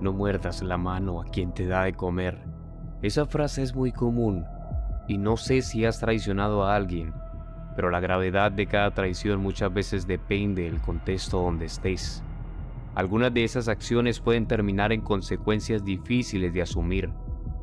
No muerdas la mano a quien te da de comer. Esa frase es muy común y no sé si has traicionado a alguien, pero la gravedad de cada traición muchas veces depende del contexto donde estés. Algunas de esas acciones pueden terminar en consecuencias difíciles de asumir,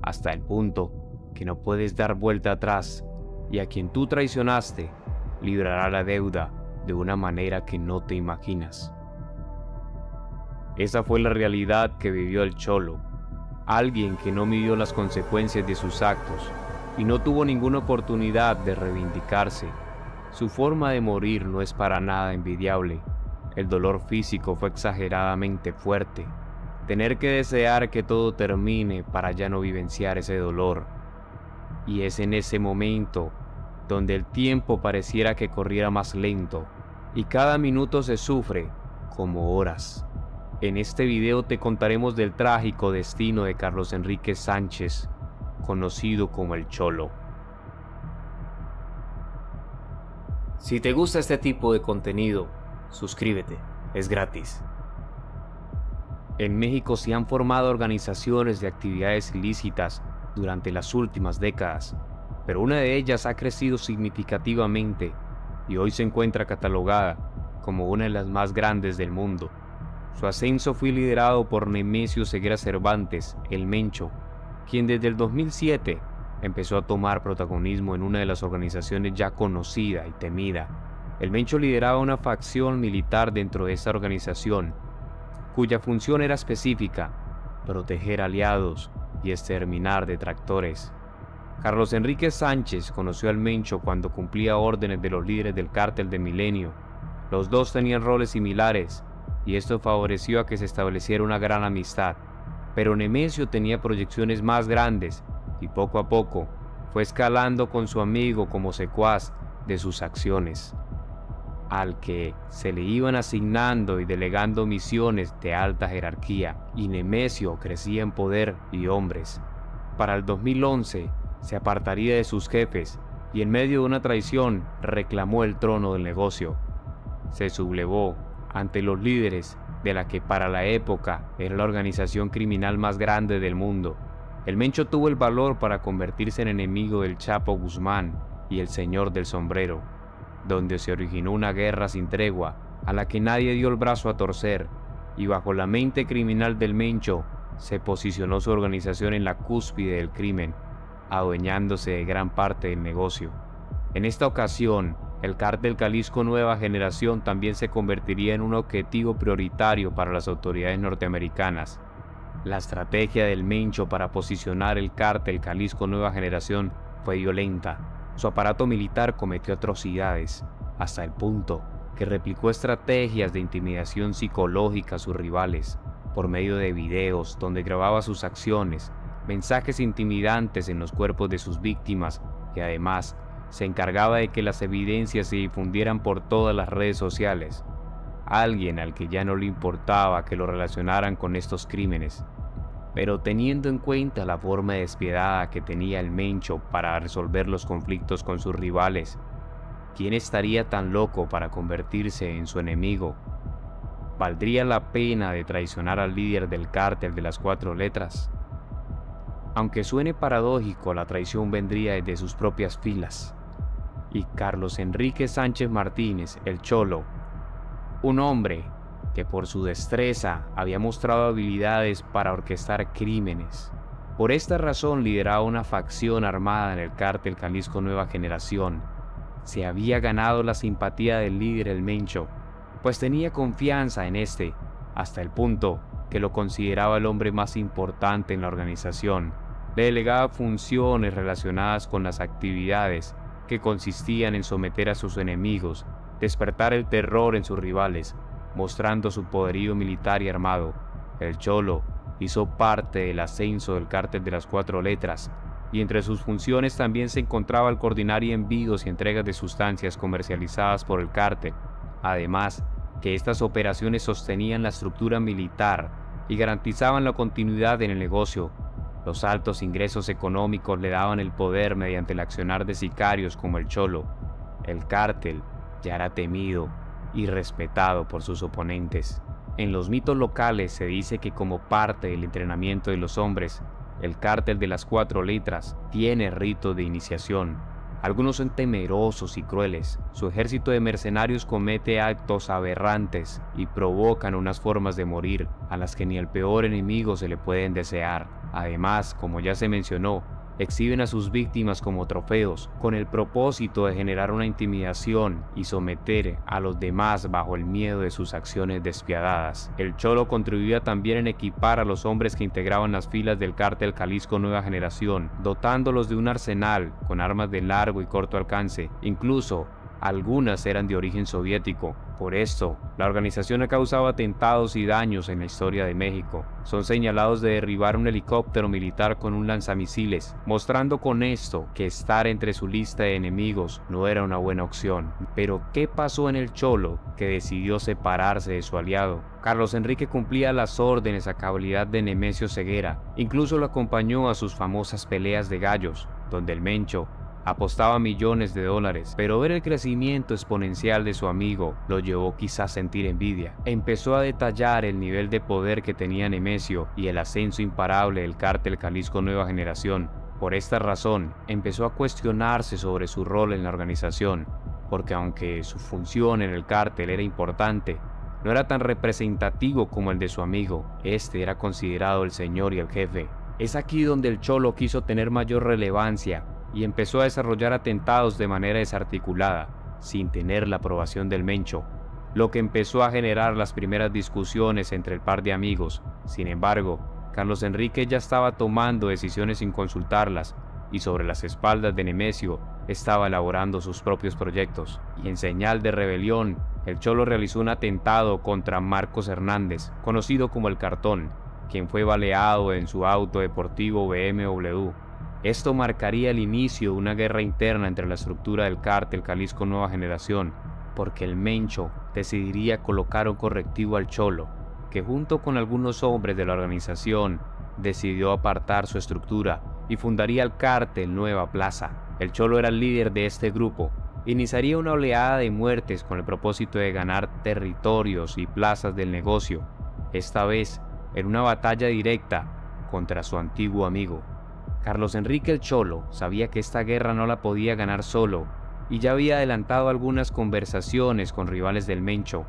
hasta el punto que no puedes dar vuelta atrás, y a quien tú traicionaste librará la deuda de una manera que no te imaginas. Esa fue la realidad que vivió el Cholo, alguien que no midió las consecuencias de sus actos y no tuvo ninguna oportunidad de reivindicarse. Su forma de morir no es para nada envidiable. El dolor físico fue exageradamente fuerte. Tener que desear que todo termine para ya no vivenciar ese dolor. Y es en ese momento donde el tiempo pareciera que corriera más lento y cada minuto se sufre como horas. En este video te contaremos del trágico destino de Carlos Enrique Sánchez, conocido como el Cholo. Si te gusta este tipo de contenido, suscríbete, es gratis. En México se han formado organizaciones de actividades ilícitas durante las últimas décadas, pero una de ellas ha crecido significativamente y hoy se encuentra catalogada como una de las más grandes del mundo. Su ascenso fue liderado por Nemesio Ceguera Cervantes, el Mencho, quien desde el 2007 empezó a tomar protagonismo en una de las organizaciones ya conocida y temida. El Mencho lideraba una facción militar dentro de esta organización, cuya función era específica: proteger aliados y exterminar detractores. Carlos Enrique Sánchez conoció al Mencho cuando cumplía órdenes de los líderes del Cártel de Milenio. Los dos tenían roles similares, y esto favoreció a que se estableciera una gran amistad. Pero Nemesio tenía proyecciones más grandes y poco a poco fue escalando con su amigo como secuaz de sus acciones, al que se le iban asignando y delegando misiones de alta jerarquía, y Nemesio crecía en poder y hombres. Para el 2011 se apartaría de sus jefes y en medio de una traición reclamó el trono del negocio. Se sublevó ante los líderes de la que para la época era la organización criminal más grande del mundo. El Mencho tuvo el valor para convertirse en enemigo del Chapo Guzmán y el Señor del Sombrero, donde se originó una guerra sin tregua a la que nadie dio el brazo a torcer, y bajo la mente criminal del Mencho se posicionó su organización en la cúspide del crimen, adueñándose de gran parte del negocio. En esta ocasión, el Cártel Jalisco Nueva Generación también se convertiría en un objetivo prioritario para las autoridades norteamericanas. La estrategia del Mencho para posicionar el Cártel Jalisco Nueva Generación fue violenta. Su aparato militar cometió atrocidades, hasta el punto que replicó estrategias de intimidación psicológica a sus rivales, por medio de videos donde grababa sus acciones, mensajes intimidantes en los cuerpos de sus víctimas, y además se encargaba de que las evidencias se difundieran por todas las redes sociales. Alguien al que ya no le importaba que lo relacionaran con estos crímenes. Pero teniendo en cuenta la forma despiadada que tenía el Mencho para resolver los conflictos con sus rivales, ¿quién estaría tan loco para convertirse en su enemigo? ¿Valdría la pena de traicionar al líder del cártel de las 4 letras? Aunque suene paradójico, la traición vendría desde sus propias filas. Y Carlos Enrique Sánchez Martínez, el Cholo, un hombre que por su destreza había mostrado habilidades para orquestar crímenes. Por esta razón lideraba una facción armada en el Cártel Jalisco Nueva Generación. Se había ganado la simpatía del líder el Mencho, pues tenía confianza en este, hasta el punto que lo consideraba el hombre más importante en la organización. Le delegaba funciones relacionadas con las actividades que consistían en someter a sus enemigos, despertar el terror en sus rivales, mostrando su poderío militar y armado. El Cholo hizo parte del ascenso del Cártel de las 4 letras, y entre sus funciones también se encontraba el coordinar envíos y entregas de sustancias comercializadas por el cártel. Además, que estas operaciones sostenían la estructura militar y garantizaban la continuidad en el negocio. Los altos ingresos económicos le daban el poder mediante el accionar de sicarios como el Cholo. El cártel ya era temido y respetado por sus oponentes. En los mitos locales se dice que como parte del entrenamiento de los hombres, el cártel de las 4 letras tiene ritos de iniciación. Algunos son temerosos y crueles. Su ejército de mercenarios comete actos aberrantes y provocan unas formas de morir a las que ni el peor enemigo se le pueden desear. Además, como ya se mencionó, exhiben a sus víctimas como trofeos, con el propósito de generar una intimidación y someter a los demás bajo el miedo de sus acciones despiadadas. El Cholo contribuía también en equipar a los hombres que integraban las filas del cártel Jalisco Nueva Generación, dotándolos de un arsenal con armas de largo y corto alcance. Incluso algunas eran de origen soviético. Por esto, la organización ha causado atentados y daños en la historia de México. Son señalados de derribar un helicóptero militar con un lanzamisiles, mostrando con esto que estar entre su lista de enemigos no era una buena opción. Pero, ¿qué pasó en el Cholo que decidió separarse de su aliado? Carlos Enrique cumplía las órdenes a cabalidad de Nemesio Ceguera. Incluso lo acompañó a sus famosas peleas de gallos, donde el Mencho apostaba millones de dólares, pero ver el crecimiento exponencial de su amigo lo llevó quizás a sentir envidia. Empezó a detallar el nivel de poder que tenía Nemesio y el ascenso imparable del cártel Jalisco Nueva Generación. Por esta razón, empezó a cuestionarse sobre su rol en la organización, porque aunque su función en el cártel era importante, no era tan representativo como el de su amigo. Este era considerado el señor y el jefe. Es aquí donde el Cholo quiso tener mayor relevancia y empezó a desarrollar atentados de manera desarticulada, sin tener la aprobación del Mencho, lo que empezó a generar las primeras discusiones entre el par de amigos. Sin embargo, Carlos Enrique ya estaba tomando decisiones sin consultarlas, y sobre las espaldas de Nemesio estaba elaborando sus propios proyectos. Y en señal de rebelión, el Cholo realizó un atentado contra Marcos Hernández, conocido como el Cartón, quien fue baleado en su auto deportivo BMW. Esto marcaría el inicio de una guerra interna entre la estructura del cártel Jalisco Nueva Generación, porque el Mencho decidiría colocar un correctivo al Cholo, que junto con algunos hombres de la organización decidió apartar su estructura y fundaría el cártel Nueva Plaza. El Cholo era el líder de este grupo. Iniciaría una oleada de muertes con el propósito de ganar territorios y plazas del negocio, esta vez en una batalla directa contra su antiguo amigo. Carlos Enrique el Cholo sabía que esta guerra no la podía ganar solo y ya había adelantado algunas conversaciones con rivales del Mencho,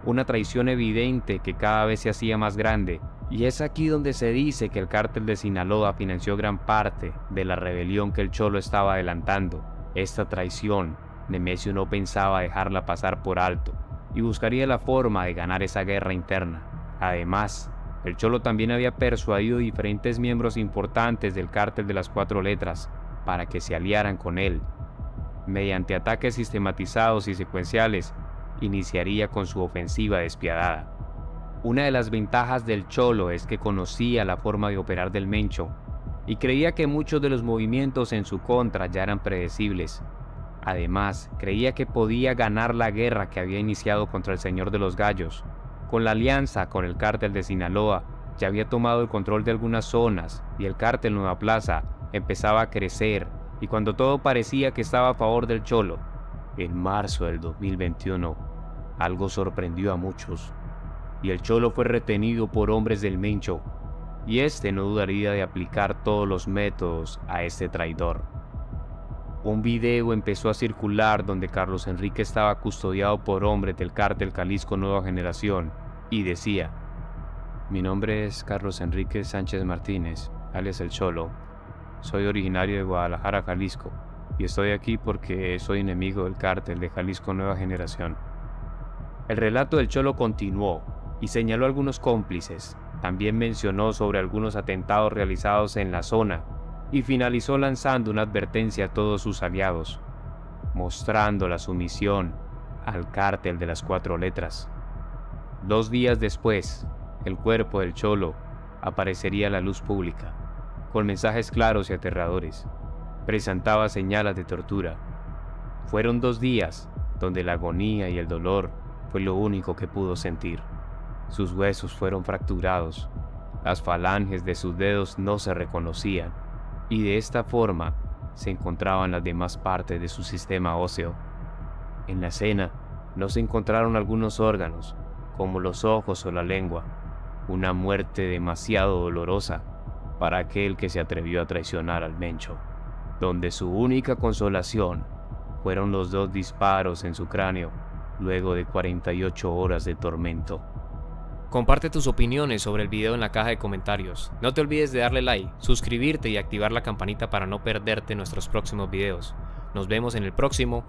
una traición evidente que cada vez se hacía más grande, y es aquí donde se dice que el cártel de Sinaloa financió gran parte de la rebelión que el Cholo estaba adelantando. Esta traición, Nemesio no pensaba dejarla pasar por alto y buscaría la forma de ganar esa guerra interna. Además, el Cholo también había persuadido a diferentes miembros importantes del cártel de las 4 letras para que se aliaran con él. Mediante ataques sistematizados y secuenciales, iniciaría con su ofensiva despiadada. Una de las ventajas del Cholo es que conocía la forma de operar del Mencho y creía que muchos de los movimientos en su contra ya eran predecibles. Además, creía que podía ganar la guerra que había iniciado contra el Señor de los Gallos. Con la alianza con el cártel de Sinaloa, ya había tomado el control de algunas zonas y el cártel Nueva Plaza empezaba a crecer, y cuando todo parecía que estaba a favor del Cholo, en marzo del 2021, algo sorprendió a muchos, y el Cholo fue retenido por hombres del Mencho, y este no dudaría de aplicar todos los métodos a este traidor. Un video empezó a circular donde Carlos Enrique estaba custodiado por hombres del cártel Jalisco Nueva Generación y decía: "Mi nombre es Carlos Enrique Sánchez Martínez, alias El Cholo. Soy originario de Guadalajara, Jalisco, y estoy aquí porque soy enemigo del cártel de Jalisco Nueva Generación". El relato del Cholo continuó y señaló algunos cómplices. También mencionó sobre algunos atentados realizados en la zona y finalizó lanzando una advertencia a todos sus aliados, mostrando la sumisión al cártel de las 4 letras. 2 días después, el cuerpo del Cholo aparecería a la luz pública, con mensajes claros y aterradores. Presentaba señales de tortura. Fueron 2 días donde la agonía y el dolor fue lo único que pudo sentir. Sus huesos fueron fracturados, las falanges de sus dedos no se reconocían, y de esta forma se encontraban las demás partes de su sistema óseo. En la escena no se encontraron algunos órganos, como los ojos o la lengua, una muerte demasiado dolorosa para aquel que se atrevió a traicionar al Mencho, donde su única consolación fueron los 2 disparos en su cráneo luego de 48 horas de tormento. Comparte tus opiniones sobre el video en la caja de comentarios. No te olvides de darle like, suscribirte y activar la campanita para no perderte nuestros próximos videos. Nos vemos en el próximo.